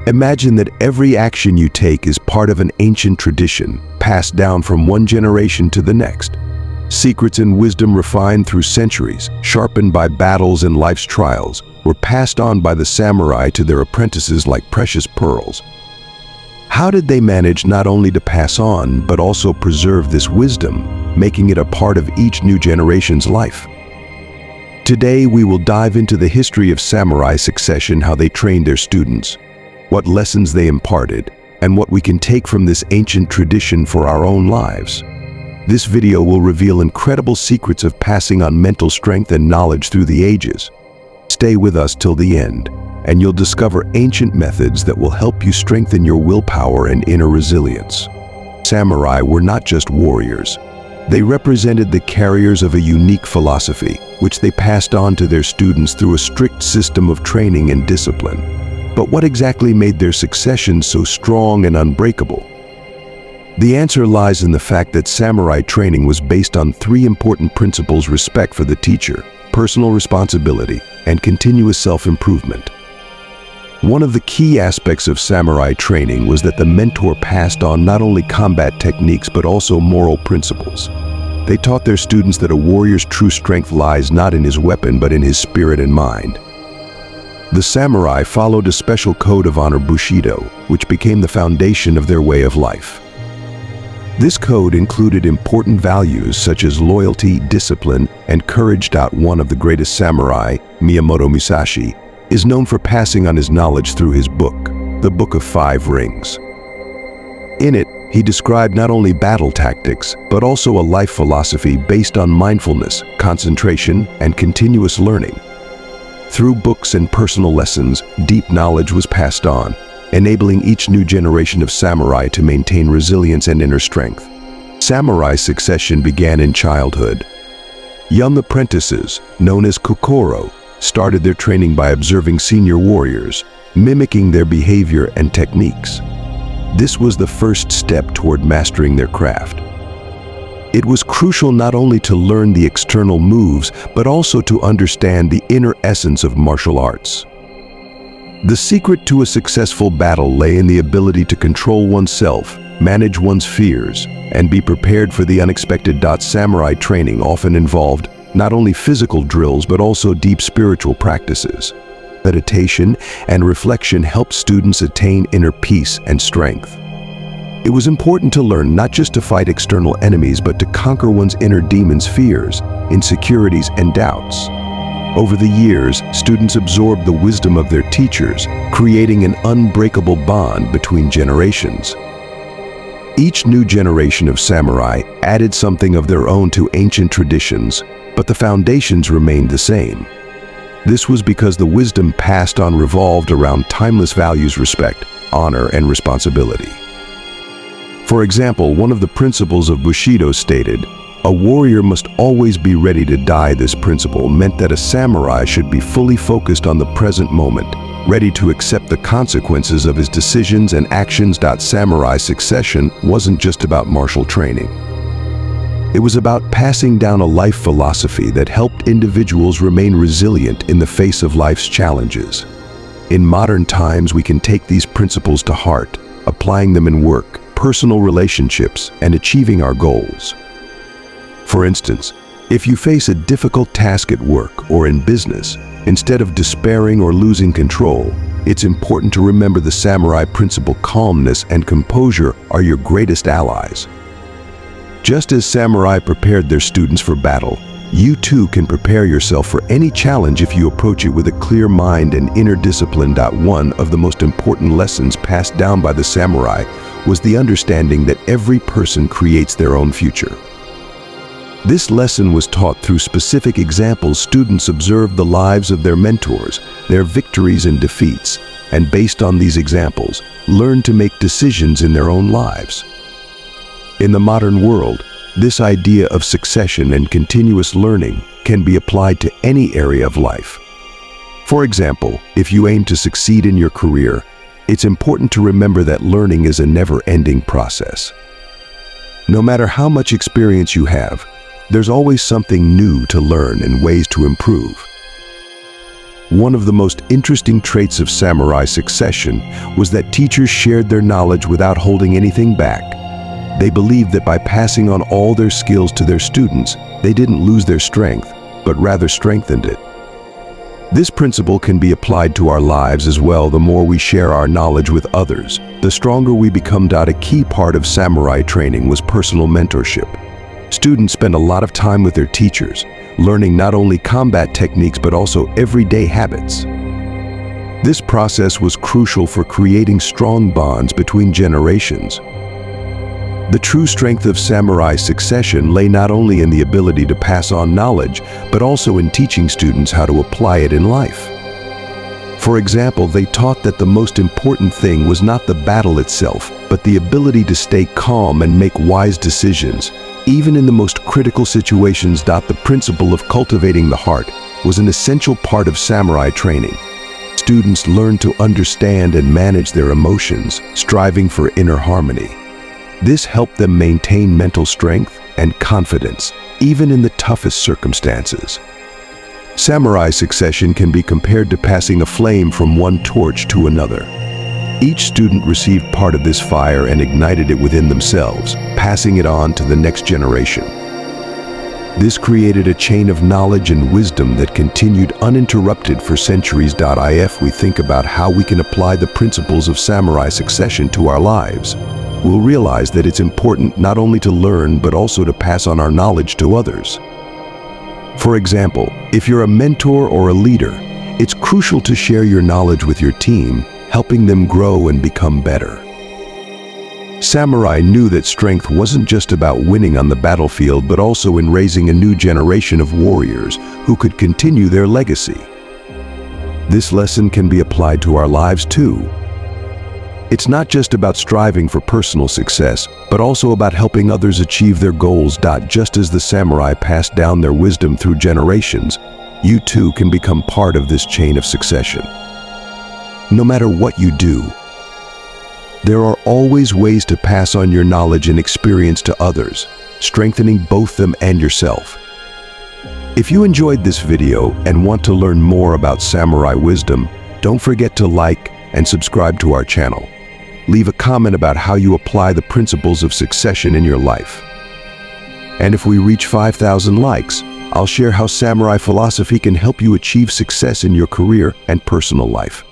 Imagine that every action you take is part of an ancient tradition, passed down from one generation to the next. Secrets and wisdom refined through centuries, sharpened by battles and life's trials, were passed on by the samurai to their apprentices like precious pearls. How did they manage not only to pass on, but also preserve this wisdom, making it a part of each new generation's life? Today, we will dive into the history of samurai succession, how they trained their students, what lessons they imparted, and what we can take from this ancient tradition for our own lives. This video will reveal incredible secrets of passing on mental strength and knowledge through the ages. Stay with us till the end, and you'll discover ancient methods that will help you strengthen your willpower and inner resilience. Samurai were not just warriors. They represented the carriers of a unique philosophy, which they passed on to their students through a strict system of training and discipline. But what exactly made their succession so strong and unbreakable? The answer lies in the fact that samurai training was based on three important principles: respect for the teacher, personal responsibility, and continuous self-improvement. One of the key aspects of samurai training was that the mentor passed on not only combat techniques but also moral principles. They taught their students that a warrior's true strength lies not in his weapon but in his spirit and mind. The samurai followed a special code of honor, Bushido, which became the foundation of their way of life. This code included important values such as loyalty, discipline, and courage. One of the greatest samurai, Miyamoto Musashi, is known for passing on his knowledge through his book, the Book of Five Rings. In it, he described not only battle tactics, but also a life philosophy based on mindfulness, concentration, and continuous learning. Through books and personal lessons, deep knowledge was passed on, enabling each new generation of samurai to maintain resilience and inner strength. Samurai succession began in childhood. Young apprentices, known as kokoro, started their training by observing senior warriors, mimicking their behavior and techniques. This was the first step toward mastering their craft. It was crucial not only to learn the external moves, but also to understand the inner essence of martial arts. The secret to a successful battle lay in the ability to control oneself, manage one's fears, and be prepared for the unexpected. Samurai training often involved not only physical drills but also deep spiritual practices. Meditation and reflection helped students attain inner peace and strength. It was important to learn not just to fight external enemies but to conquer one's inner demons, fears, insecurities, and doubts. Over the years, students absorbed the wisdom of their teachers, creating an unbreakable bond between generations. Each new generation of samurai added something of their own to ancient traditions, but the foundations remained the same. This was because the wisdom passed on revolved around timeless values: respect, honor, and responsibility. For example, one of the principles of Bushido stated, "A warrior must always be ready to die." This principle meant that a samurai should be fully focused on the present moment, ready to accept the consequences of his decisions and actions. Samurai succession wasn't just about martial training. It was about passing down a life philosophy that helped individuals remain resilient in the face of life's challenges. In modern times, we can take these principles to heart, applying them in work, personal relationships, and achieving our goals. For instance, if you face a difficult task at work or in business, instead of despairing or losing control, it's important to remember the samurai principle: calmness and composure are your greatest allies. Just as samurai prepared their students for battle, you too can prepare yourself for any challenge if you approach it with a clear mind and inner discipline. One of the most important lessons passed down by the samurai was the understanding that every person creates their own future. This lesson was taught through specific examples. Students observed the lives of their mentors, their victories and defeats, and based on these examples, learned to make decisions in their own lives. In the modern world, this idea of succession and continuous learning can be applied to any area of life. For example, if you aim to succeed in your career, it's important to remember that learning is a never-ending process. No matter how much experience you have, there's always something new to learn and ways to improve. One of the most interesting traits of samurai succession was that teachers shared their knowledge without holding anything back. They believed that by passing on all their skills to their students, they didn't lose their strength, but rather strengthened it. This principle can be applied to our lives as well. The more we share our knowledge with others, the stronger we become. A key part of samurai training was personal mentorship. Students spend a lot of time with their teachers, learning not only combat techniques but also everyday habits. This process was crucial for creating strong bonds between generations. The true strength of samurai succession lay not only in the ability to pass on knowledge, but also in teaching students how to apply it in life. For example, they taught that the most important thing was not the battle itself, but the ability to stay calm and make wise decisions, even in the most critical situations. The principle of cultivating the heart was an essential part of samurai training. Students learned to understand and manage their emotions, striving for inner harmony. This helped them maintain mental strength and confidence, even in the toughest circumstances. Samurai succession can be compared to passing a flame from one torch to another. Each student received part of this fire and ignited it within themselves, passing it on to the next generation. This created a chain of knowledge and wisdom that continued uninterrupted for centuries. If we think about how we can apply the principles of samurai succession to our lives, we'll realize that it's important not only to learn but also to pass on our knowledge to others. For example, if you're a mentor or a leader, it's crucial to share your knowledge with your team, helping them grow and become better. Samurai knew that strength wasn't just about winning on the battlefield, but also in raising a new generation of warriors who could continue their legacy. This lesson can be applied to our lives too. It's not just about striving for personal success, but also about helping others achieve their goals. Just as the samurai passed down their wisdom through generations, you too can become part of this chain of succession. No matter what you do, there are always ways to pass on your knowledge and experience to others, strengthening both them and yourself. If you enjoyed this video and want to learn more about samurai wisdom, don't forget to like and subscribe to our channel. Leave a comment about how you apply the principles of succession in your life. And if we reach 5,000 likes, I'll share how samurai philosophy can help you achieve success in your career and personal life.